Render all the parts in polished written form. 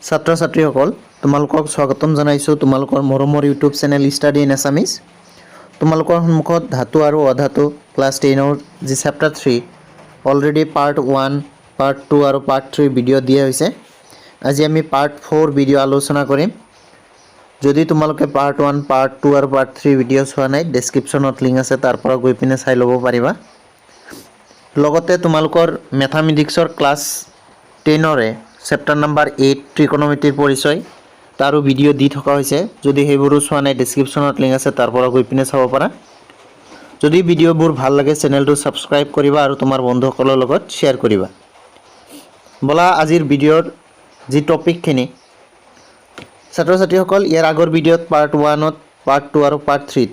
ছাত্ৰ ছাত্ৰীসকল তোমালোকক স্বাগতম জনাইছোঁ তোমালোকৰ মৰমৰ YouTube channel study in Assamese. তোমালোকৰ সন্মুখত ধাতু আৰু অধাতু ক্লাছ 10ৰ যি চেপ্টাৰ 3 অলৰেডি পাৰ্ট 1 পাৰ্ট 2 আৰু পাৰ্ট 3 ভিডিঅ' দিয়া হৈছে। আজি আমি পাৰ্ট 4 ভিডিঅ' আলোচনা কৰিম। যদি তোমালোকে পাৰ্ট 1 পাৰ্ট 2 আৰু পাৰ্ট 3 ভিডিঅ' চোৱা নাই ডেছক্ৰিপশ্যনত লিংক আছে, তাৰ পৰা গৈ পিনে চাই ল'ব পাৰিবা। লগতে তোমালোকৰ মেথামেটিক্সৰ ক্লাছ 10ৰে চেপ্টাৰ নাম্বাৰ 8 ত্ৰিকোণমিতিৰ পৰিচয় তাৰো ভিডিঅ' দি থকা হৈছে। যদি সেইবোৰো চোৱা নাই ডেছক্ৰিপশ্যনত লিংক আছে, তাৰ পৰা গৈ পিনে চাব পাৰা। যদি ভিডিঅ'বোৰ ভাল লাগে চেনেলটো ছাবস্ক্ৰাইব কৰিবা আৰু তোমাৰ বন্ধুসকলৰ লগত শ্বেয়াৰ কৰিবা। বলা আজিৰ ভিডিঅ'ৰ যি টপিকখিনি ছাত্ৰ ছাত্ৰীসকল, ইয়াৰ আগৰ ভিডিঅ'ত পাৰ্ট 1ত পাৰ্ট 2 আৰু পাৰ্ট 3ত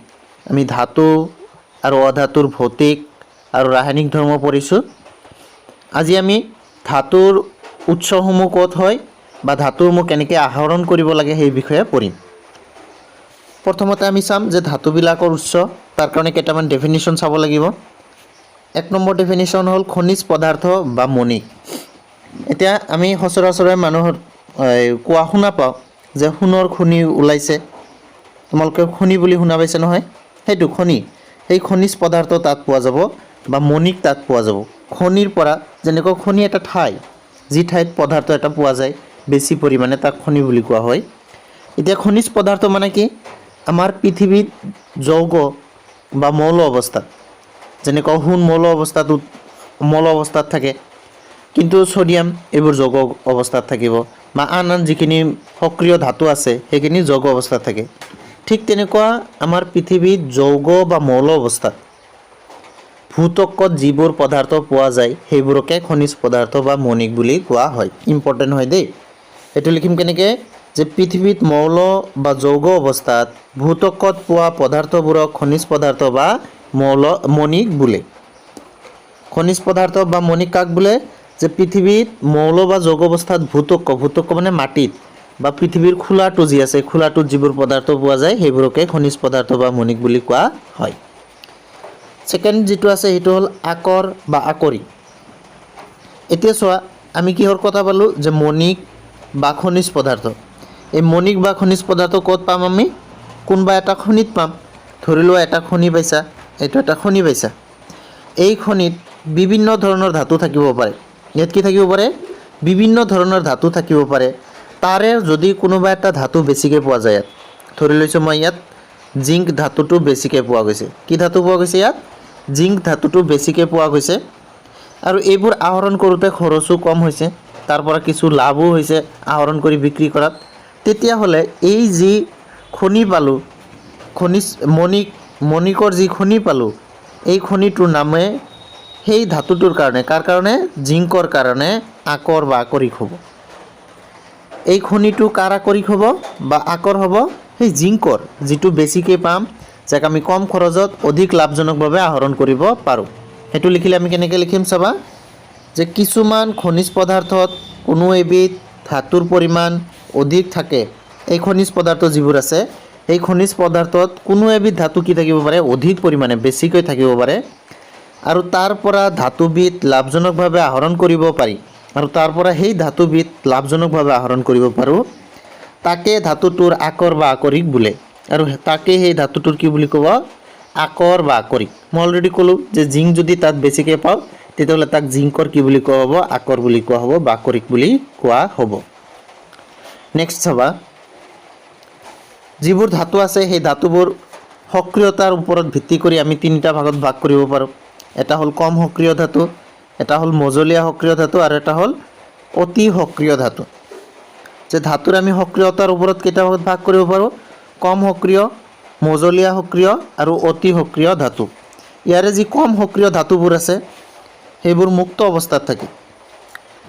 আমি ধাতু আৰু অধাতুৰ ভৌতিক আৰু ৰাসায়নিক ধৰ্ম পঢ়িছোঁ। আজি আমি ধাতুৰ উৎসসমূহ ক'ত হয় বা ধাতুসমূহ কেনেকৈ আহৰণ কৰিব লাগে সেই বিষয়ে পঢ়িম। প্ৰথমতে আমি চাম যে ধাতুবিলাকৰ উৎস, তাৰ কাৰণে কেইটামান ডেফিনিশ্যন চাব লাগিব। 1 নম্বৰ ডেফিনিশ্যন হ'ল খনিজ পদাৰ্থ বা মণিক। এতিয়া আমি সচৰাচৰে মানুহৰ কোৱা শুনা পাওঁ যে সোণৰ খনি ওলাইছে, তোমালোকে খনি বুলি শুনা পাইছে নহয়, সেইটো খনি। সেই খনিজ পদাৰ্থ তাত পোৱা যাব বা মণিক তাত পোৱা যাব। খনিৰ পৰা যেনেকৈ খনি এটা ঠাই, যি ঠাইত পদাৰ্থ এটা পোৱা যায় বেছি পৰিমাণে, তাক খনি বুলি কোৱা হয়। এতিয়া খনিজ পদাৰ্থ মানে কি, আমাৰ পৃথিৱীত যৌগ বা মৌল অৱস্থাত, যেনেকৈ সোণ মৌল অৱস্থাত থাকে, কিন্তু ছ'ডিয়াম এইবোৰ যৌগ অৱস্থাত থাকিব, বা আন যিখিনি সক্ৰিয় ধাতু আছে সেইখিনি যৌগ অৱস্থাত থাকে। ঠিক তেনেকুৱা আমাৰ পৃথিৱীত যৌগ বা মৌল অৱস্থাত ভূতত্ত্বত যিবোৰ পদাৰ্থ পোৱা যায় সেইবোৰকে খনিজ পদাৰ্থ বা মণিক বুলি কোৱা হয়। ইম্পৰ্টেণ্ট হয় দেই, এইটো লিখিম কেনেকৈ, যে পৃথিৱীত মৌল বা যৌগ অৱস্থাত ভূতত্ত্বত পোৱা পদাৰ্থবোৰক খনিজ পদাৰ্থ বা মণিক বোলে। খনিজ পদাৰ্থ বা মণিক কাক বোলে, যে পৃথিৱীত মৌল বা যৌগ অৱস্থাত ভূতত্ত্ব মানে মাটিত বা পৃথিৱীৰ খোলাটো যি আছে, খোলাটোত যিবোৰ পদাৰ্থ পোৱা যায় সেইবোৰকে খনিজ পদাৰ্থ বা মণিক বুলি কোৱা হয়। ছেকেণ্ড যিটো আছে সেইটো হ'ল আকৰ বা আকৰি। এতিয়া চোৱা, আমি কিহৰ কথা পালোঁ, যে মণিক বা খনিজ পদাৰ্থ। এই মণিক বা খনিজ পদাৰ্থ ক'ত পাম আমি, কোনোবা এটা খনিত পাম। ধৰি লোৱা এটা খনি পাইছা, এইটো এটা খনি পাইছা। এই খনিত বিভিন্ন ধৰণৰ ধাতু থাকিব পাৰে। ইয়াত কি থাকিব পাৰে, বিভিন্ন ধৰণৰ ধাতু থাকিব পাৰে। তাৰে যদি কোনোবা এটা ধাতু বেছিকৈ পোৱা যায়, ইয়াত ধৰি লৈছোঁ মই ইয়াত জিংক ধাতুটো বেছিকৈ পোৱা গৈছে। কি ধাতু পোৱা গৈছে ইয়াত, জিংক ধাতুটো বেছিকৈ পোৱা গৈছে। আৰু এইবোৰ আহৰণ কৰোঁতে খৰচো কম হৈছে, তাৰ পৰা কিছু লাভো হৈছে আহৰণ কৰি বিক্ৰী কৰাত। তেতিয়াহ'লে এই যি খনি পালোঁ, মণিকৰ যি খনি পালোঁ, এই খনিটোৰ নামে সেই ধাতুটোৰ কাৰণে, কাৰ কাৰণে, জিংকৰ কাৰণে আকৰ বা আকৰিক হ'ব। এই খনিটো কাৰ আকৰিক হ'ব বা আকৰ হ'ব, সেই জিংকৰ, যিটো বেছিকৈ পাম, যাক আমি কম খৰচত অধিক লাভজনকভাৱে আহৰণ কৰিব পাৰোঁ। সেইটো লিখিলে আমি কেনেকৈ লিখিম চাবা, যে কিছুমান খনিজ পদাৰ্থত কোনো এবিধ ধাতুৰ পৰিমাণ অধিক থাকে। এই খনিজ পদাৰ্থ যিবোৰ আছে, এই খনিজ পদাৰ্থত কোনো এবিধ ধাতু কি থাকিব পাৰে, অধিক পৰিমাণে বেছিকৈ থাকিব পাৰে, আৰু তাৰ পৰা ধাতুবিধ লাভজনকভাৱে আহৰণ কৰিব পাৰি, আৰু তাৰ পৰা সেই ধাতুবিধ লাভজনকভাৱে আহৰণ কৰিব পাৰোঁ, তাকে ধাতুটোৰ আকৰ বা আকৰিক বোলে। আৰু তাকে সেই ধাতুটোৰ কি বুলি ক'ব, আকৰ বা আকৰিক। মই অলৰেডি ক'লোঁ যে জিংক যদি তাত বেছিকৈ পাওঁ তেতিয়াহ'লে তাক জিংকৰ কি বুলি কোৱা হ'ব, আকৰ বুলি কোৱা হ'ব বা আকৰিক বুলি কোৱা হ'ব। নেক্সট চাবা, যিবোৰ ধাতু আছে সেই ধাতুবোৰ সক্ৰিয়তাৰ ওপৰত ভিত্তি কৰি আমি 3টা ভাগত ভাগ কৰিব পাৰোঁ। এটা হ'ল কম সক্ৰিয় ধাতু, এটা হ'ল মজলীয়া সক্ৰিয় ধাতু, আৰু এটা হ'ল অতি সক্ৰিয় ধাতু। যে ধাতুৰ আমি সক্ৰিয়তাৰ ওপৰত কেইটা ভাগত ভাগ কৰিব পাৰোঁ, কম সক্ৰিয়, মজলীয়া সক্ৰিয় আৰু অতি সক্ৰিয় ধাতু। ইয়াৰে যি কম সক্ৰিয় ধাতুবোৰ আছে সেইবোৰ মুক্ত অৱস্থাত থাকে।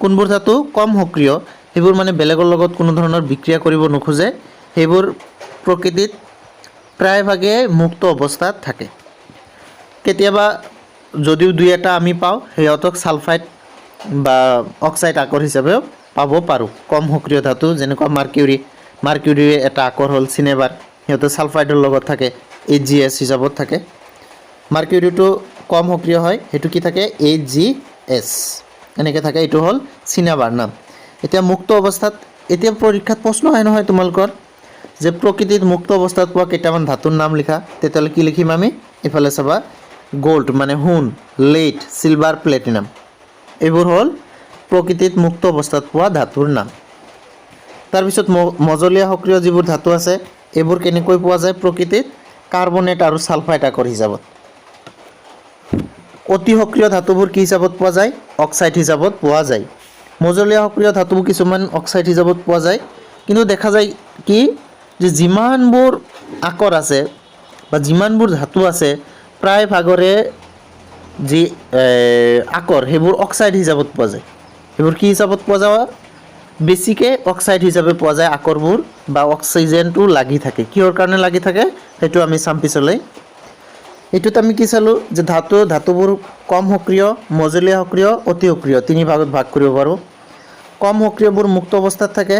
কোনবোৰ ধাতু কম সক্ৰিয়, সেইবোৰ মানে বেলেগৰ লগত কোনো ধৰণৰ বিক্ৰিয়া কৰিব নোখোজে, সেইবোৰ প্ৰকৃতিত প্ৰায়ভাগে মুক্ত অৱস্থাত থাকে। কেতিয়াবা যদিও 2-এটা আমি পাওঁ, সিহঁতক ছালফাইড বা অক্সাইড আকৰ হিচাপেও পাব পাৰোঁ। কম সক্ৰিয় ধাতু যেনেকুৱা মাৰ্কিউৰীৰ এটা আকৰ হ'ল চিনেবাৰ, সিহঁতে ছালফাইডৰ লগত থাকে, HgS হিচাপত থাকে। মাৰ্কিউৰীটো কম সক্ৰিয় হয়, সেইটো কি থাকে, HgS এনেকৈ থাকে, এইটো হ'ল চিনেবাৰ নাম। এতিয়া মুক্ত অৱস্থাত এতিয়া পৰীক্ষাত প্ৰশ্ন হয় নহয় তোমালোকৰ যে প্ৰকৃতিত মুক্ত অৱস্থাত পোৱা কেইটামান ধাতুৰ নাম লিখা, তেতিয়াহ'লে কি লিখিম আমি? এইফালে চাবা গোল্ড মানে সোণ, লেড, চিলভাৰ, প্লেটিনাম, এইবোৰ হ'ল প্ৰকৃতিত মুক্ত অৱস্থাত পোৱা ধাতুৰ নাম। তাৰপিছত মজলীয়া সক্ৰিয় যিবোৰ ধাতু আছে এইবোৰ কেনেকৈ পোৱা যায় প্ৰকৃতিত? কাৰ্বনেট আৰু ছালফাইড আকৰ হিচাপত। অতি সক্ৰিয় ধাতুবোৰ কি হিচাপত পোৱা যায়? অক্সাইড হিচাপত পোৱা যায়। মজলীয়া সক্ৰিয় ধাতুবোৰ কিছুমান অক্সাইড হিচাপত পোৱা যায়, কিন্তু দেখা যায় কি যে যিমানবোৰ আকৰ আছে বা যিমানবোৰ ধাতু আছে প্ৰায় ভাগৰে যি আকৰ সেইবোৰ অক্সাইড হিচাপত পোৱা যায়। সেইবোৰ কি হিচাপত পোৱা যায়? বেছিকৈ অক্সাইড হিচাপে পোৱা যায় আকৰবোৰ, বা অক্সিজেনটো লাগি থাকে। কিহৰ কাৰণে লাগি থাকে সেইটো আমি চাম পিছলৈ। এইটোত আমি কি চালোঁ যে ধাতুবোৰ কম সক্ৰিয়, মজলীয়া সক্ৰিয়, অতি সক্ৰিয় তিনি ভাগত ভাগ কৰিব পাৰোঁ। কম সক্ৰিয়বোৰ মুক্ত অৱস্থাত থাকে,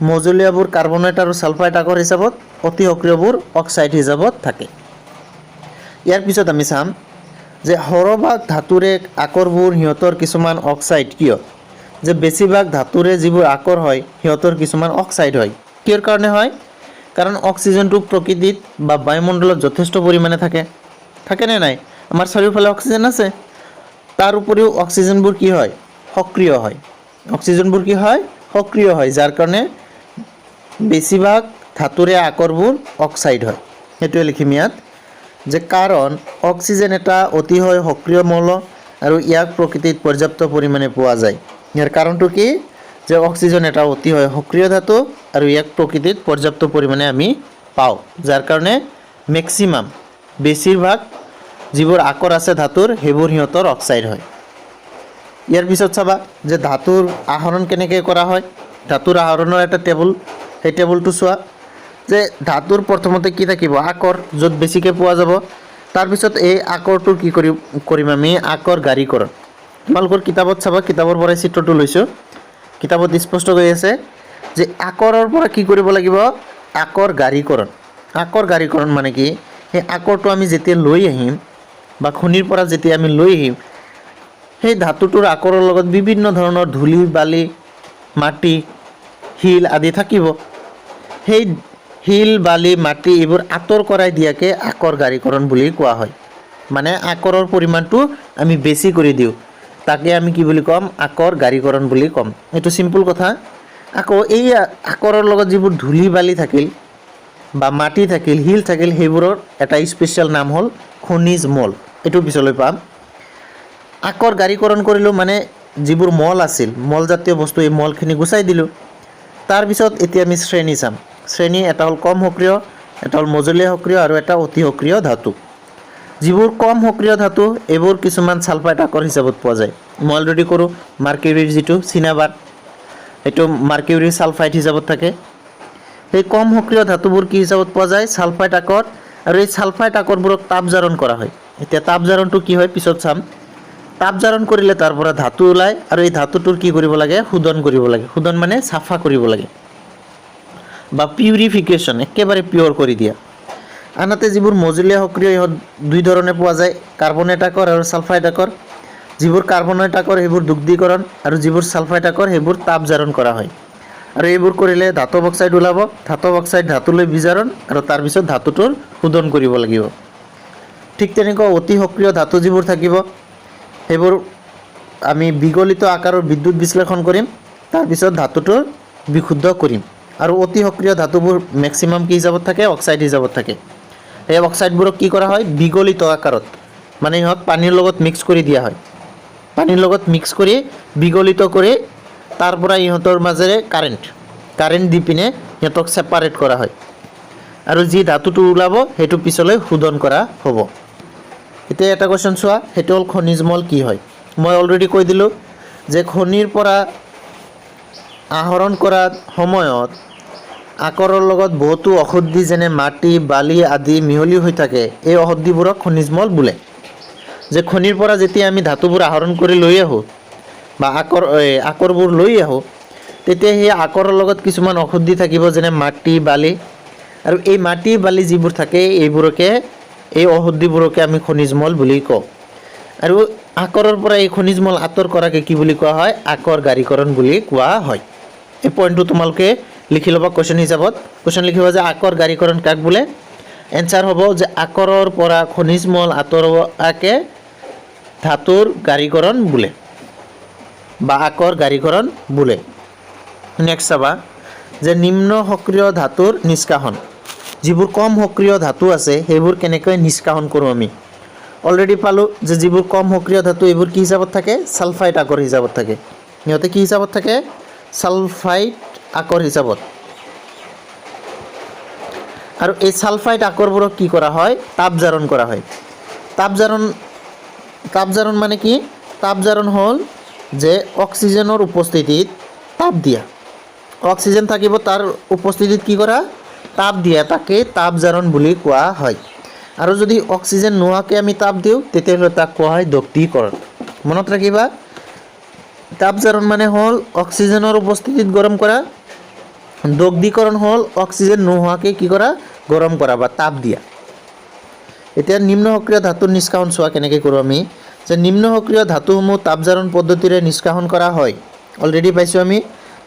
মজলীয়াবোৰ কাৰ্বনেট আৰু ছালফাইড আকৰ হিচাপত, অতি সক্ৰিয়বোৰ অক্সাইড হিচাপত থাকে। ইয়াৰ পিছত আমি চাম যে সৰহভাগ ধাতুৰে আকৰবোৰ সিহঁতৰ কিছুমান অক্সাইড কিয়? যে বেছিভাগ ধাতুৰে যিবোৰ আকৰ হয় সিহঁতৰ কিছুমান অক্সাইড হয়। কিহৰ কাৰণে হয়? কাৰণ অক্সিজেনটো প্ৰকৃতিত বা বায়ুমণ্ডলত যথেষ্ট পৰিমাণে থাকেনে নাই? আমাৰ চাৰিওফালে অক্সিজেন আছে, তাৰ উপৰিও অক্সিজেনবোৰ কি হয়? সক্ৰিয় হয়। অক্সিজেনবোৰ কি হয়? সক্ৰিয় হয়, যাৰ কাৰণে বেছিভাগ ধাতুৰে আকৰবোৰ অক্সাইড হয়। সেইটোৱে লিখিম ইয়াত যে কাৰণ অক্সিজেন এটা অতিশয় সক্ৰিয় মৌল আৰু ইয়াক প্ৰকৃতিত পৰ্যাপ্ত পৰিমাণে পোৱা যায়। ইয়াৰ কাৰণটো কি? যে অক্সিজেন এটা অতিশয় সক্ৰিয় ধাতু আৰু ইয়াক প্ৰকৃতিত পৰ্যাপ্ত পৰিমাণে আমি পাওঁ, যাৰ কাৰণে মেক্সিমাম বেছিভাগ যিবোৰ আকৰ আছে ধাতুৰ সেইবোৰ সিহঁতৰ অক্সাইড হয়। ইয়াৰ পিছত চাবা যে ধাতুৰ আহৰণ কেনেকৈ কৰা হয়। ধাতুৰ আহৰণৰ এটা টেবুল, সেই টেবুলটো চোৱা যে ধাতুৰ প্ৰথমতে কি থাকিব? আকৰ, য'ত বেছিকৈ পোৱা যাব। তাৰপিছত এই আকৰটোৰ কি কৰিম আমি? আকৰ গাড়ীকৰণ। তোমালোকৰ কিতাপত চাবা, কিতাপৰ পৰাই চিত্ৰটো লৈছোঁ, কিতাপত স্পষ্ট হৈ আছে যে আকৰৰ পৰা কি কৰিব লাগিব? আকৰ গাড়ীকৰণ। আকৰ গাড়ীকৰণ মানে কি? সেই আকৰটো আমি যেতিয়া লৈ আহিম বা খনিৰ পৰা যেতিয়া আমি লৈ আহিম, সেই ধাতুটোৰ আকৰৰ লগত বিভিন্ন ধৰণৰ ধূলি বালি, মাটি, শিল আদি থাকিব। সেই শিল বালি মাটি এইবোৰ আঁতৰ কৰাই দিয়াকে আকৰ গাড়ীকৰণ বুলি কোৱা হয়। মানে আকৰৰ পৰিমাণটো আমি বেছি কৰি দিওঁ, তাকে আমি কি বুলি ক'ম? আকৰ গাড়ীকৰণ বুলি ক'ম। এইটো চিম্পুল কথা। আকৌ এই আকৰৰ লগত যিবোৰ ধূলি বালি থাকিল বা মাটি থাকিল, শিল থাকিল, সেইবোৰৰ এটা স্পেচিয়েল নাম হ'ল খনিজ মল। এইটো পিছলৈ পাম। আকৰ গাড়ীকৰণ কৰিলোঁ মানে যিবোৰ মল আছিল, মলজাতীয় বস্তু, এই মলখিনি গুচাই দিলোঁ। তাৰপিছত এতিয়া আমি শ্ৰেণী চাম। শ্ৰেণী এটা হ'ল কম সক্ৰিয়, এটা হ'ল মজলীয়া সক্ৰিয় আৰু এটা অতি সক্ৰিয় ধাতু। যিবোৰ কম সক্ৰিয় ধাতু এইবোৰ কিছুমান ছালফাইড আকৰ হিচাপত পোৱা যায়। মই অলৰেডি কৰোঁ মাৰ্কিউৰিৰ যিটো চিনাবাৰ, সেইটো মাৰ্কিউৰিৰ ছালফাইড হিচাপত থাকে। সেই কম সক্ৰিয় ধাতুবোৰ কি হিচাপত পোৱা যায়? ছালফাইড আকৰ। আৰু এই ছালফাইড আকৰবোৰক তাপজাৰণ কৰা হয়। এতিয়া তাপজাৰণটো কি হয় পিছত চাম। তাপজাৰণ কৰিলে তাৰ পৰা ধাতু ওলায় আৰু এই ধাতুটোৰ কি কৰিব লাগে? শোধন কৰিব লাগে। শোধন মানে চাফা কৰিব লাগে বা পিউৰিফিকেশ্যন, একেবাৰে পিয়ৰ কৰি দিয়া। আনহাতে যিবোৰ মজলীয়া সক্ৰিয় ইহঁত দুই ধৰণে পোৱা যায়, কাৰ্বনেট আকৰ আৰু ছালফাইড আকৰ। যিবোৰ কাৰ্বনেট আকৰ সেইবোৰ দুগ্ধীকৰণ আৰু যিবোৰ ছালফাইড আকৰ সেইবোৰ তাপজাৰণ কৰা হয়। আৰু এইবোৰ কৰিলে ধাতৱ অক্সাইড ওলাব। ধাতৱ অক্সাইড ধাতুলৈ বিজাৰণ আৰু তাৰপিছত ধাতুটোৰ শোধন কৰিব লাগিব। ঠিক তেনেকুৱা অতি সক্ৰিয় ধাতু যিবোৰ থাকিব সেইবোৰ আমি বিগলিত আকাৰৰ বিদ্যুৎ বিশ্লেষণ কৰিম, তাৰপিছত ধাতুটোৰ বিশুদ্ধ কৰিম। আৰু অতি সক্ৰিয় ধাতুবোৰ মেক্সিমাম কি হিচাপত থাকে? অক্সাইড হিচাপত থাকে। সেই অক্সাইডবোৰক কি কৰা হয়? বিগলিত আকাৰত, মানে ইহঁত পানীৰ লগত মিক্স কৰি দিয়া হয়। পানীৰ লগত মিক্স কৰি বিগলিত কৰি তাৰ পৰা ইহঁতৰ মাজেৰে কাৰেণ্ট দি পিনে সিহঁতক ছেপাৰেট কৰা হয়। আৰু যি ধাতুটো ওলাব সেইটো পিছলৈ শোধন কৰা হ'ব। এতিয়া এটা কুৱেশ্যন চোৱা, সেইটো হ'ল খনিজ মল কি হয়। মই অলৰেডি কৈ দিলোঁ যে খনিৰ পৰা আহৰণ কৰাৰ সময়ত আকৰৰ লগত বহুতো ঔষধি যেনে মাটি, বালি আদি মিহলি হৈ থাকে। এই ঔষধিবোৰক খনিজ মল বোলে। যে খনিৰ পৰা যেতিয়া আমি ধাতুবোৰ আহৰণ কৰি লৈ আহোঁ বা আকৰবোৰ লৈ আহোঁ, তেতিয়া সেই আকৰৰ লগত কিছুমান ঔষধি থাকিব যেনে মাটি, বালি। আৰু এই মাটি বালি যিবোৰ থাকে এই ঔষধিবোৰকে আমি খনিজ মল বুলি কওঁ। আৰু আকৰৰ পৰা এই খনিজ মল আঁতৰ কৰাকে কি বুলি কোৱা হয়? আকৰ গাড়ীকৰণ বুলি কোৱা হয়। এই পইণ্টটো তোমালোকে লিখি ল'বা কুৱেশ্যন হিচাপত। কুৱেশ্যন লিখিবা যে আকৰ গাড়ীকৰণ কাক বোলে? এনচাৰ হ'ব যে আকৰৰ পৰা খনিজ মল আঁতৰোৱাকে ধাতুৰ গাড়ীকৰণ বোলে বা আকৰ গাড়ীকৰণ বোলে। নেক্সট চাবা যে নিম্ন সক্ৰিয় ধাতুৰ নিষ্কাশন। যিবোৰ কম সক্ৰিয় ধাতু আছে সেইবোৰ কেনেকৈ নিষ্কাশন কৰোঁ আমি। অলৰেডি পালোঁ যে যিবোৰ কম সক্ৰিয় ধাতু এইবোৰ কি হিচাপত থাকে? ছালফাইড আকৰ হিচাপত থাকে। সিহঁতে কি হিচাপত থাকে? ছালফাইড আকৰ হিচাপত। আৰু এই ছালফাইড আকৰবোৰক কি কৰা হয়? তাপজাৰণ কৰা হয়। তাপজাৰণ মানে কি? তাপজাৰণ হ'ল যে অক্সিজেনৰ উপস্থিতিত তাপ দিয়া। অক্সিজেন থাকিব, তাৰ উপস্থিতিত কি কৰা? তাপ দিয়া, তাকে তাপজাৰণ বুলি কোৱা হয়। আৰু যদি অক্সিজেন নোহোৱাকৈ আমি তাপ দিওঁ তেতিয়াহ'লে তাক কোৱা হয় দগ্ধীকৰণ। মনত ৰাখিবা, তাপজাৰণ মানে হ'ল অক্সিজেনৰ উপস্থিতিত গৰম কৰা, দগ্ধীকৰণ হ'ল অক্সিজেন নোহোৱাকৈ কি কৰা? গৰম কৰা বা তাপ দিয়া। এতিয়া নিম্ন সক্ৰিয় ধাতুৰ নিষ্কাশন চোৱা কেনেকৈ কৰোঁ আমি। যে নিম্ন সক্ৰিয় ধাতুসমূহ তাপজাৰণ পদ্ধতিৰে নিষ্কাশন কৰা হয়। অলৰেডি পাইছোঁ আমি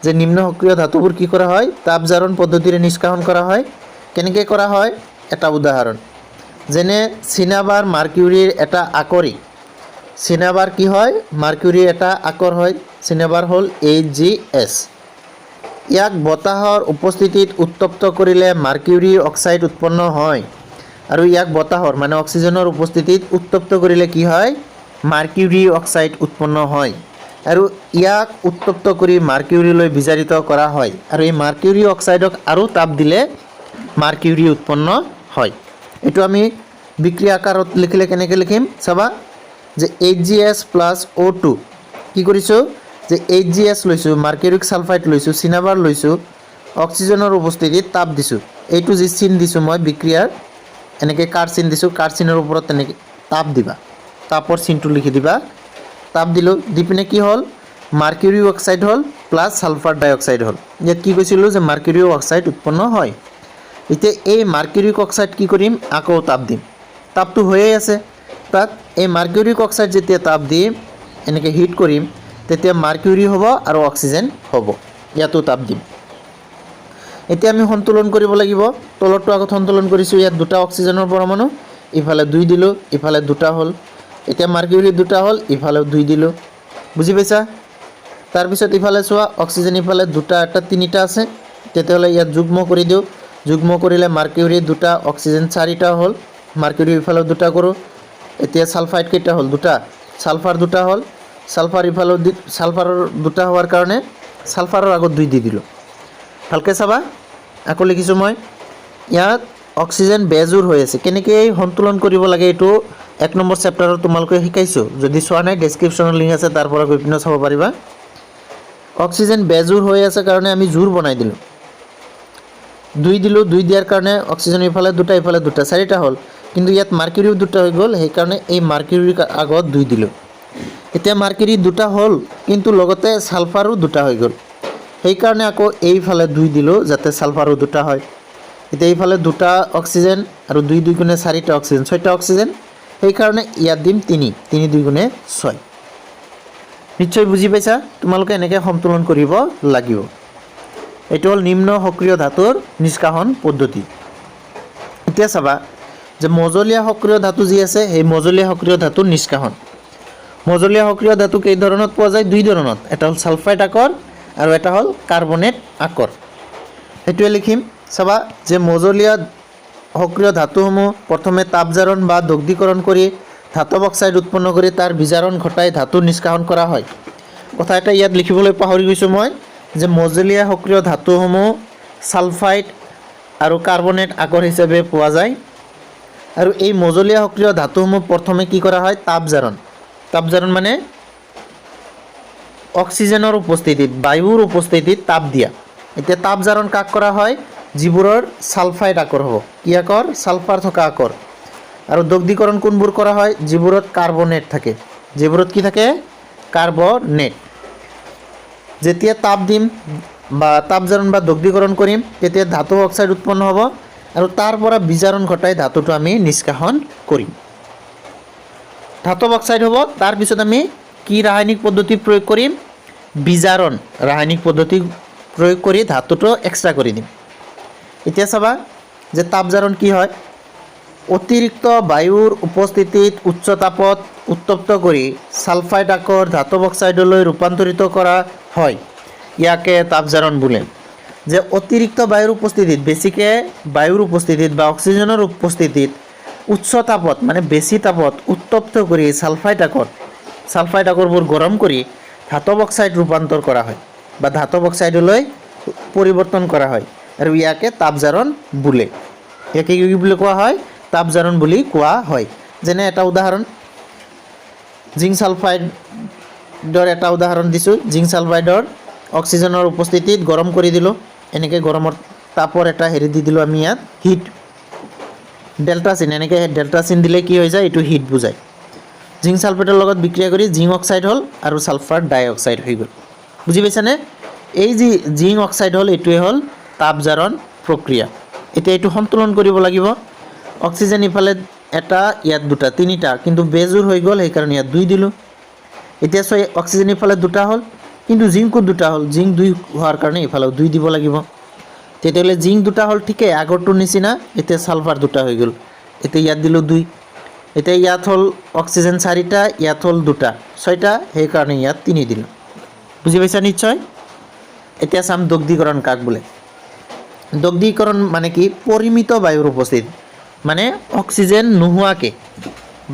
যে নিম্ন সক্ৰিয় ধাতুবোৰ কি কৰা হয়? তাপজাৰণ পদ্ধতিৰে নিষ্কাশন কৰা হয়। কেনেকৈ কৰা হয়? এটা উদাহৰণ, যেনে চিনাবাৰ মাৰ্কিউৰীৰ এটা আকৰি। চিনাবাৰ কি হয়? মাৰ্কিউৰীৰ এটা আকৰ হয়। চিনাবাৰ হ'ল AgS। ইয়াক বতাহৰ উপস্থিতিত উত্তপ্ত কৰিলে মাৰ্কিউৰী অক্সাইড উৎপন্ন হয়। আৰু ইয়াক বতাহৰ মানে অক্সিজেনৰ উপস্থিতিত উত্তপ্ত কৰিলে কি হয়? মাৰ্কিউৰী অক্সাইড উৎপন্ন হয়। আৰু ইয়াক উত্তপ্ত কৰি মাৰ্কিউৰীলৈ বিজাৰিত কৰা হয়। আৰু এই মাৰ্কিউৰী অক্সাইডক আৰু তাপ দিলে মাৰ্কিউৰী উৎপন্ন হয়। এইটো আমি বিক্ৰিয়া আকাৰত লিখিলে কেনেকৈ লিখিম চাবা, যে HgS + O2 কি কৰিছোঁ? যে HgS লৈছোঁ, মাৰ্কিউৰিক ছালফাইড লৈছোঁ, চিনাবাৰ লৈছোঁ, অক্সিজেনৰ উপস্থিতিত তাপ দিছোঁ। এইটো যি চিন দিছোঁ মই বিক্ৰিয়াৰ, এনেকৈ কাৰ চিন দিছোঁ, কাৰ চিনৰ ওপৰত তেনেকৈ তাপ দিবা, তাপৰ চিনটো লিখি দিবা। তাপ দিলোঁ, দি পিনে কি হ'ল? মাৰ্কিউৰী অক্সাইড হ'ল প্লাছ ছালফাৰ ডাই অক্সাইড হ'ল। ইয়াত কি কৈছিলোঁ যে মাৰ্কিউৰী অক্সাইড উৎপন্ন হয়। এতিয়া এই মাৰ্কিউৰিক অক্সাইড কি কৰিম? আকৌ তাপ দিম। তাপটো হৈয়ে আছে তাত। এই মাৰ্কিউৰিক অক্সাইড যেতিয়া তাপ দিম, এনেকৈ হিট কৰিম, তেতিয়া মাৰ্কিউৰী হ'ব আৰু অক্সিজেন হ'ব। ইয়াতো তাপ দিম। এতিয়া আমি সন্তুলন কৰিব লাগিব। তলৰটো আগত সন্তুলন কৰিছোঁ। ইয়াত দুটা অক্সিজেনৰ পৰমাণু, ইফালে 2 দিলোঁ, ইফালে 2টা হ'ল। এতিয়া মাৰ্কিউৰী 2টা হ'ল, ইফালেও 2 দিলোঁ। বুজি পাইছা? তাৰপিছত ইফালে চোৱা, অক্সিজেন ইফালে 2টা, 3টা আছে। তেতিয়াহ'লে ইয়াত যুগ্ম কৰি দিওঁ। যুগ্ম কৰিলে মাৰ্কিউৰী 2টা, অক্সিজেন 4টা হ'ল। মাৰ্কিউৰী ইফালেও 2টা কৰোঁ। এতিয়া ছালফাইড কেইটা হ'ল? 2টা। ছালফাৰ 2টা হ'ল। ছালফাৰ ইফালেও ছালফাৰৰ 2টা হোৱাৰ কাৰণে ছালফাৰৰ আগত 2 দি দিলোঁ। ভালকৈ চাবা, আকৌ লিখিছোঁ মই। ইয়াত অক্সিজেন বেজোৰ হৈ আছে। কেনেকৈ সন্তুলন কৰিব লাগে এইটো 1 নম্বৰ চেপ্টাৰত তোমালোকে শিকাইছোঁ। যদি চোৱা নাই ডেছক্ৰিপশ্যনৰ লিংক আছে, তাৰ পৰা গৈ পিনে চাব পাৰিবা। অক্সিজেন বেজোৰ হৈ আছে কাৰণে আমি জোৰ বনাই দিলোঁ। 2 দিলোঁ, 2 দিয়াৰ কাৰণে অক্সিজেন ইফালে 2টা, ইফালে 2টা, 4টা হ'ল। কিন্তু ইয়াত মাৰ্কিউৰীও 2টা হৈ গ'ল, সেইকাৰণে এই মাৰ্কিউৰীৰ আগত 2 দিলোঁ। এতিয়া মাৰ্কিউৰী 2টা হ'ল, কিন্তু লগতে ছালফাৰো 2টা হৈ গ'ল। সেইকাৰণে আকৌ এইফালে 2 দিলোঁ, যাতে ছালফাৰো 2টা হয়। এতিয়া এইফালে 2টা অক্সিজেন আৰু 2 2 গুণে 4টা অক্সিজেন, 6টা অক্সিজেন। সেইকাৰণে ইয়াত দিম 3, 3 2 গুণে 6। নিশ্চয় বুজি পাইছা? তোমালোকে এনেকৈ সন্তুলন কৰিব লাগিব। এইটো হ'ল নিম্ন সক্ৰিয় ধাতুৰ নিষ্কাশন পদ্ধতি। এতিয়া চাবা যে মজলীয়া সক্ৰিয় ধাতু যি আছে, সেই মজলীয়া সক্ৰিয় ধাতুৰ নিষ্কাশন। মজলীয়া সক্ৰিয় ধাতু কেই ধৰণত পোৱা যায়? 2 ধৰণত। এটা হ'ল ছালফাইড আকৰ আৰু এটা হ'ল কাৰ্বনেট আকৰ। সেইটোৱে লিখিম। চাবা যে মজলীয়া সক্ৰিয় ধাতুসমূহ প্ৰথমে তাপজাৰণ বা দগ্ধীকৰণ কৰি ধাতৱ অক্সাইড উৎপন্ন কৰি তাৰ বিজাৰণ ঘটাই ধাতু নিষ্কাশন কৰা হয়। কথা এটা ইয়াত লিখিবলৈ পাহৰি গৈছোঁ মই, যে মজলীয়া সক্ৰিয় ধাতুসমূহ ছালফাইড আৰু কাৰ্বনেট আকৰ হিচাপে পোৱা যায়। আৰু এই মজলীয়া সক্ৰিয় ধাতুসমূহ প্ৰথমে কি কৰা হয়? তাপজাৰণ। তাপজাৰণ মানে অক্সিজেনৰ উপস্থিতিত, বায়ুৰ উপস্থিতিত তাপ দিয়া। এতিয়া তাপজাৰণ কাক কৰা হয়? যিবোৰৰ ছালফাইড আকৰ হ'ব। কি আকৰ? ছালফাৰ থকা আকৰ। আৰু দগ্ধীকৰণ কোনবোৰ কৰা হয়? যিবোৰত কাৰ্বনেট থাকে। যিবোৰত কি থাকে? কাৰ্বনেট। যেতিয়া তাপ দিম বা তাপজাৰণ বা দগ্ধীকৰণ কৰিম, তেতিয়া ধাতু অক্সাইড উৎপন্ন হ'ব আৰু তাৰ পৰা বিজাৰণ ঘটাই ধাতুটো আমি নিষ্কাশন কৰিম। ধাতৱ অক্সাইড হ'ব। তাৰপিছত আমি কি ৰাসায়নিক পদ্ধতি প্ৰয়োগ কৰিম? বিজাৰণ ৰাসায়নিক পদ্ধতি প্ৰয়োগ কৰি ধাতুটো এক্সট্ৰা কৰি দিম। এতিয়া চাবা যে তাপজাৰণ কি হয়, অতিৰিক্ত বায়ুৰ উপস্থিতিত উচ্চ তাপত উত্তপ্ত কৰি ছালফাইড আকৰ ধাতৱ অক্সাইডলৈ ৰূপান্তৰিত কৰা হয়, ইয়াকে তাপজাৰণ বোলে। যে অতিৰিক্ত বায়ুৰ উপস্থিতিত, বেছিকৈ বায়ুৰ উপস্থিতিত বা অক্সিজেনৰ উপস্থিতিত উচ্চ তাপত মানে বেছি তাপত উত্তপ্ত কৰি ছালফাইড আকৰবোৰ গৰম কৰি ধাতৱ অক্সাইড ৰূপান্তৰ কৰা হয় বা ধাতৱ অক্সাইডলৈ পৰিৱৰ্তন কৰা হয়, আৰু ইয়াকে তাপজাৰণ বোলে। ইয়াকে কি বুলি কোৱা হয়, তাপজাৰণ বুলি কোৱা হয়। যেনে এটা উদাহৰণ, জিংক ছালফাইডৰ এটা উদাহৰণ দিছোঁ। জিংক ছালফাইডৰ অক্সিজেনৰ উপস্থিতিত গৰম কৰি দিলোঁ, এনেকৈ গৰমৰ তাপৰ এটা হেৰি দি দিলোঁ আমি ইয়াত, হিট, ডেল্টা চিন। এনেকৈ ডেল্টা চিন দিলে কি হৈ যায়, এইটো হিট বুজায়। জিংক ছালফেটৰ লগত বিক্ৰিয়া কৰি জিংক অক্সাইড হ'ল আৰু ছালফাৰ ডাই অক্সাইড হৈ গ'ল। বুজি পাইছানে? এই যি জিংক অক্সাইড হ'ল, এইটোৱে হ'ল তাপজাৰণ প্ৰক্ৰিয়া। এতিয়া এইটো সন্তুলন কৰিব লাগিব। অক্সিজেন ইফালে এটা, ইয়াত দুটা, তিনিটা, কিন্তু বেজোৰ হৈ গ'ল, সেইকাৰণে ইয়াত 2 দিলোঁ। এতিয়া চোৱা, অক্সিজেন ইফালে দুটা হ'ল, কিন্তু জিংকো দুটা হ'ল, জিংক 2 হোৱাৰ কাৰণে ইফালেও 2 দিব লাগিব। তেতিয়াহ'লে জিংক দুটা হ'ল, ঠিকেই, আগৰটোৰ নিচিনা। এতিয়া ছালফাৰ দুটা হৈ গ'ল, এতিয়া ইয়াত দিলোঁ 2। এতিয়া ইয়াত হ'ল অক্সিজেন 4টা, ইয়াত হ'ল 2টা, 6টা, সেইকাৰণে ইয়াত 3 দিলোঁ। বুজি পাইছা নিশ্চয়? এতিয়া চাম দগ্ধীকৰণ কাক বোলে। দগ্ধীকৰণ মানে কি, পৰিমিত বায়ুৰ উপস্থিত, মানে অক্সিজেন নোহোৱাকৈ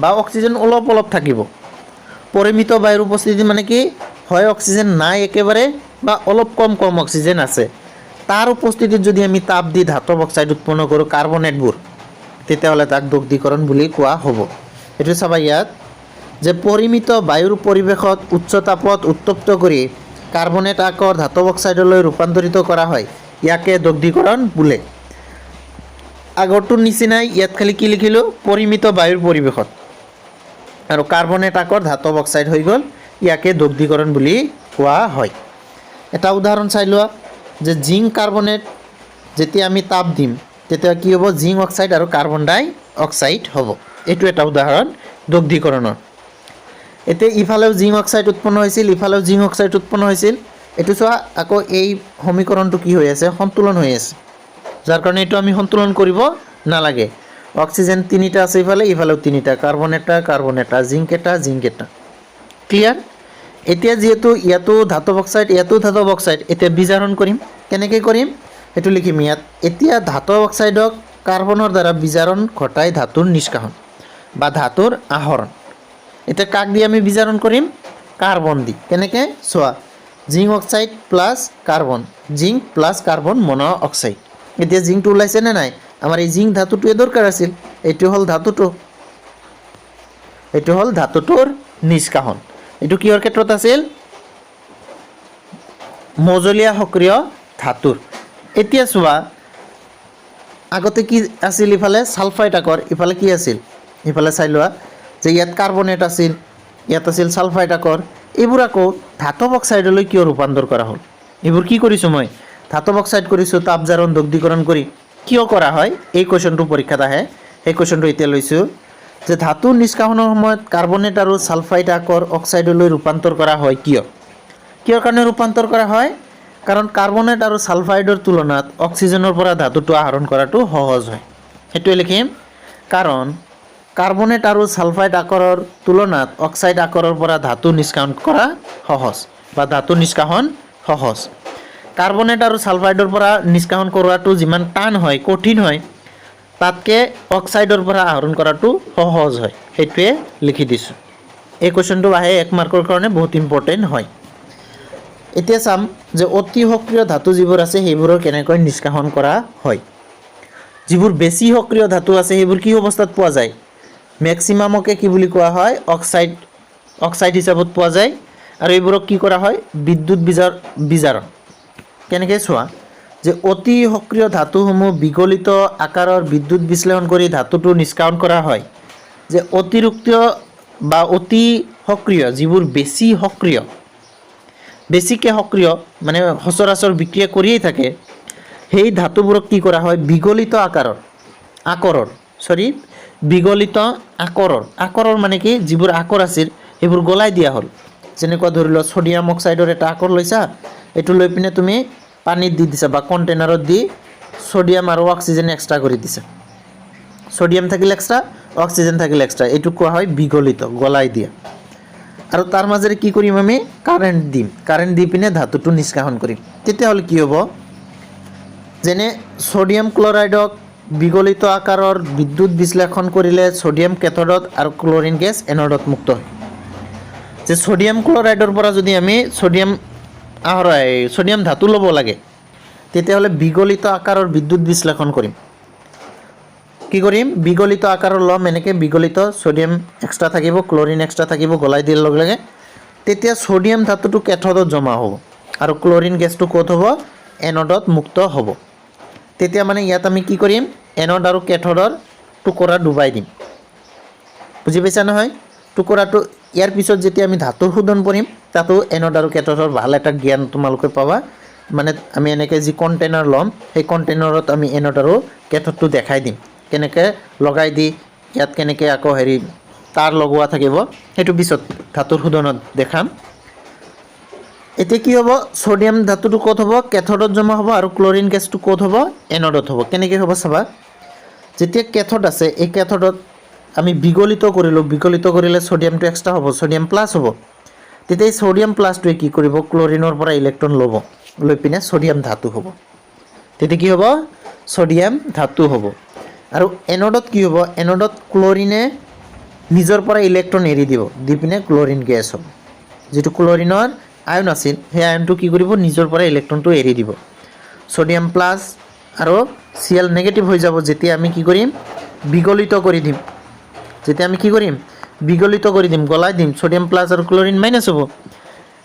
বা অক্সিজেন অলপ অলপ থাকিব। পৰিমিত বায়ুৰ উপস্থিতি মানে কি, হয় অক্সিজেন নাই একেবাৰে বা অলপ কম অক্সিজেন আছে, তাৰ উপস্থিতিত যদি আমি তাপ দি ধাতৱ অক্সাইড উৎপন্ন কৰোঁ, কাৰ্বনেটবোৰ, তেতিয়াহ'লে তাক দগ্ধীকৰণ বুলি কোৱা হ'ব। এইটো চাবা ইয়াত, যে পৰিমিত বায়ুৰ পৰিৱেশত উচ্চ তাপত উত্তপ্ত কৰি কাৰ্বনেট আকৰ ধাতৱ অক্সাইডলৈ ৰূপান্তৰিত কৰা হয়, ইয়াকে দগ্ধীকৰণ বোলে। আগৰটোৰ নিচিনাই ইয়াত খালি কি লিখিলোঁ, পৰিমিত বায়ুৰ পৰিৱেশত, আৰু কাৰ্বনেট আকৰ ধাতৱ অক্সাইড হৈ গ'ল, ইয়াকে দগ্ধীকৰণ বুলি কোৱা হয়। এটা উদাহৰণ চাই লোৱা, যে জিংক কাৰ্বনেট যেতিয়া আমি তাপ দিম, তেতিয়া কি হ'ব, জিংক অক্সাইড আৰু কাৰ্বন ডাই অক্সাইড হ'ব। এইটো এটা উদাহৰণ দগ্ধীকৰণৰ। এতিয়া ইফালেও জিংক অক্সাইড উৎপন্ন হৈছিল, ইফালেও জিংক অক্সাইড উৎপন্ন হৈছিল। এইটো চোৱা, আকৌ এই সমীকৰণটো কি হৈ আছে, সন্তুলন হৈ আছে, যাৰ কাৰণে এইটো আমি সন্তুলন কৰিব নালাগে। অক্সিজেন 3টা আছে ইফালে, ইফালেও 3টা, কাৰ্বন এটা, জিংক এটা। ক্লিয়াৰ? এতিয়া যিহেতু ইয়াতো ধাতৱ অক্সাইড, ইয়াতো ধাতৱ অক্সাইড, এতিয়া বিজাৰণ কৰিম। কেনেকৈ কৰিম সেইটো লিখিম ইয়াত। এতিয়া ধাতৱ অক্সাইডক কাৰ্বনৰ দ্বাৰা বিজাৰণ ঘটাই ধাতুৰ নিষ্কাশন বা ধাতুৰ আহৰণ। এতিয়া কাক দি আমি বিজাৰণ কৰিম, কাৰ্বন দি। কেনেকৈ চোৱা, zinc oxide plus carbon, zinc plus carbon মনো অক্সাইড। এতিয়া জিংকটো ওলাইছে নে নাই, আমাৰ এই জিংক ধাতুটোৱে দৰকাৰ আছিল। এইটো হ'ল ধাতুটোৰ নিষ্কাশন। এইটো কিহৰ ক্ষেত্ৰত আছিল, মজলীয়া সক্ৰিয় ধাতুৰ। এতিয়া চোৱা, আগতে কি আছিল, ইফালে ছালফাইড আকৰ, ইফালে কি আছিল, ইফালে চাই লোৱা, যে ইয়াত কাৰ্বনেট আছিল, ইয়াত আছিল ছালফাইড আকৰ। এইবোৰ আকৌ ধাতৱ অক্সাইডলৈ কিয় ৰূপান্তৰ কৰা হ'ল? এইবোৰ কি কৰিছোঁ মই, ধাতৱ অক্সাইড কৰিছোঁ তাপজাৰণ দগ্ধীকৰণ কৰি। কিয় কৰা হয়, এই কুৱেশ্যনটো পৰীক্ষাত আহে, সেই কুৱেশ্যনটো এতিয়া লৈছোঁ। যে ধাতু নিষ্কাশনৰ সময়ত কাৰ্বনেট আৰু ছালফাইড আকৰ অক্সাইডলৈ ৰূপান্তৰ কৰা হয়, কিহৰ কাৰণে ৰূপান্তৰ কৰা হয়? কাৰণ কাৰ্বনেট আৰু ছালফাইডৰ তুলনাত অক্সিজেনৰ পৰা ধাতুটো আহৰণ কৰাটো সহজ হয়। সেইটোৱে লিখিম, কাৰণ কাৰ্বনেট আৰু ছালফাইড আকৰৰ তুলনাত অক্সাইড আকৰৰ পৰা ধাতু নিষ্কাশন কৰা সহজ বা ধাতু নিষ্কাশন সহজ। কাৰ্বনেট আৰু ছালফাইডৰ পৰা নিষ্কাশন কৰোৱাটো যিমান টান হয়, কঠিন হয়, তাতকৈ অক্সাইডৰ পৰা আহৰণ কৰাটো সহজ হয়। সেইটোৱে লিখি দিছোঁ। এই কুৱেশ্যনটো আহে 1 মাৰ্কৰ কাৰণে, বহুত ইম্পৰ্টেণ্ট হয়। এতিয়া চাম যে অতি সক্ৰিয় ধাতু যিবোৰ আছে সেইবোৰৰ কেনেকৈ নিষ্কাশন কৰা হয়। যিবোৰ বেছি সক্ৰিয় ধাতু আছে সেইবোৰ কি অৱস্থাত পোৱা যায়, মেক্সিমামকে কি বুলি কোৱা হয়, অক্সাইড হিচাপত পোৱা যায়। আৰু এইবোৰক কি কৰা হয়, বিদ্যুৎ বিজাৰণ। কেনেকৈ চোৱা, যে অতি সক্ৰিয় ধাতুসমূহ বিগলিত আকাৰৰ বিদ্যুৎ বিশ্লেষণ কৰি ধাতুটো নিষ্কাশন কৰা হয়। যে অতিৰিক্ত বা অতি সক্ৰিয়, যিবোৰ বেছিকৈ সক্ৰিয় মানে সচৰাচৰ বিক্ৰিয়া কৰিয়েই থাকে, সেই ধাতুবোৰক কি কৰা হয়, বিগলিত আকৰৰ মানে কি, যিবোৰ আকৰ আছিল সেইবোৰ গলাই দিয়া হ'ল। যেনেকুৱা ধৰি লোৱা, ছ'ডিয়াম অক্সাইডৰ এটা আকৰ লৈছা, এইটো লৈ পিনে তুমি পানীত দি দিছে বা কণ্টেইনাৰত দি সোডিয়াম আৰু অক্সিজেন এক্সট্ৰা কৰি দিছে। সোডিয়াম থাকিল এক্সট্ৰা, অক্সিজেন থাকিল এক্সট্ৰা, এইটো কোৱা হয় বিগলিত, গলাই দিয়া। আৰু তাৰ মাজেৰে কি কৰিম আমি কাৰেণ্ট দিম, কাৰেণ্ট দি পিনে ধাতুটো নিষ্কাশন কৰিম। তেতিয়াহ'লে কি হ'ব, যেনে সোডিয়াম ক্লৰাইডক বিগলিত আকাৰৰ বিদ্যুৎ বিশ্লেষণ কৰিলে সোডিয়াম কেথডত আৰু ক্লৰিন গেছ এনডত মুক্ত হয়। যে সোডিয়াম ক্লৰাইডৰ পৰা যদি আমি সোডিয়াম ধাতু ল'ব লাগে, তেতিয়াহ'লে বিগলিত আকাৰৰ বিদ্যুৎ বিশ্লেষণ কৰিম। কি কৰিম, বিগলিত আকাৰৰ ল'ম, এনেকৈ বিগলিত সোডিয়াম এক্সট্ৰা থাকিব, ক্লৰিন এক্সট্ৰা থাকিব, গলাই দিয়াৰ লগে লগে তেতিয়া সোডিয়াম ধাতুটো কেথডত জমা হ'ব আৰু ক্লৰিন গেছটো ক'ত হ'ব, এনডত মুক্ত হ'ব। তেতিয়া মানে ইয়াত আমি কি কৰিম, এনড আৰু কেথডৰ টুকুৰা ডুবাই দিম। বুজি পাইছা নহয়? টুকুৰাটো ইয়াৰ পিছত যেতিয়া আমি ধাতুৰ শোধন কৰিম, তাতো এনড আৰু কেথডৰ ভাল এটা জ্ঞান তোমালোকে পাবা। মানে আমি এনেকৈ যি কণ্টেইনাৰ ল'ম, সেই কণ্টেইনাৰত আমি এনড আৰু কেথডটো দেখাই দিম, কেনেকৈ লগাই দি ইয়াত কেনেকৈ আকৌ তাৰ লগোৱা থাকিব, সেইটো পিছত ধাতুৰ শোধনত দেখাম। এতিয়া কি হ'ব, সোডিয়াম ধাতুটো ক'ত হ'ব, কেথডত জমা হ'ব আৰু ক্লৰিন গেছটো ক'ত হ'ব, এনডত হ'ব। কেনেকৈ হ'ব চাবা, যেতিয়া কেথড আছে, এই কেথডত আমি বিগলিত কৰিলোঁ, বিগলিত কৰিলে সোডিয়ামটো এক্সট্ৰা হ'ব, সোডিয়াম প্লাছ হ'ব। তেতিয়া এই সোডিয়াম প্লাছটোৱে কি কৰিব, ক্লৰিনৰ পৰা ইলেক্ট্ৰন ল'ব, লৈ পিনে সোডিয়াম ধাতু হ'ব। তেতিয়া কি হ'ব, সোডিয়াম ধাতু হ'ব। আৰু এনডত কি হ'ব, এনডত ক্লৰিনে নিজৰ পৰা ইলেক্ট্ৰন এৰি দিব, দি পিনে ক্লৰিন গেছ হ'ব। যিটো ক্লৰিনৰ আয়ন আছিল, সেই আয়নটো কি কৰিব, নিজৰ পৰা ইলেক্ট্ৰনটো এৰি দিব। সোডিয়াম প্লাছ আৰু Cl নেগেটিভ হৈ যাব, যেতিয়া আমি কি কৰিম, বিগলিত কৰি দিম। যেতিয়া আমি কি কৰিম, বিগলিত কৰি দিম, গলাই দিম, সোডিয়াম প্লাছ আৰু ক্লৰিন মাইনাছ হ'ব।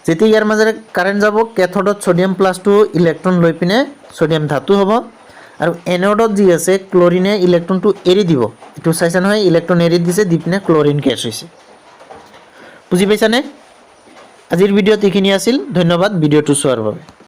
যেতিয়া ইয়াৰ মাজেৰে কাৰেণ্ট যাব, কেথডত সোডিয়াম প্লাছটো ইলেক্ট্ৰন লৈ পিনে সোডিয়াম ধাতু হ'ব। আৰু এনডত যি আছে, ক্লৰিনে ইলেক্ট্ৰনটো এৰি দিব। এইটো চাইছা নহয়, ইলেক্ট্ৰন এৰি দিছে, দি পিনে ক্লৰিন গেছ হৈছে। বুজি পাইছানে? আজিৰ ভিডিঅ'ত এইখিনি আছিল, ধন্যবাদ ভিডিঅ'টো চোৱাৰ বাবে।